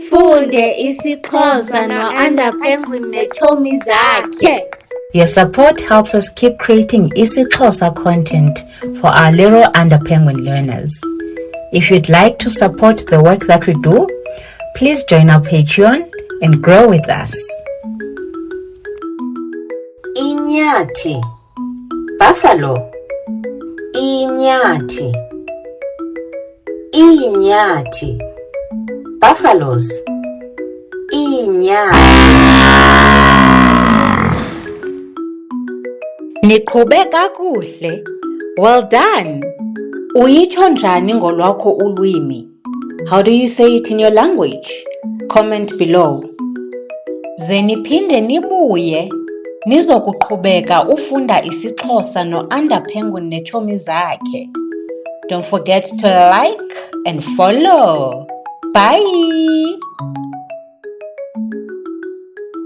Sifunde isiXhosa no-Penguin neetshomi zakhe. Your support helps us keep creating isiXhosa content for our little Penguin learners. If you'd like to support the work that we do, please join our Patreon and grow with us. Inyathi, buffalo. Inyathi. Inyathi, buffaloes. Inyathi. Niqhube kakuhle. Well done. Uyitsho njani ngolwakho ulwimi? How do you say it in your language? Comment below. Ze niphinde nibuye nizokuqhubeka ufunda isiXhosa no-Penguin neetshomi zakhe. Don't forget to like and follow. Bye!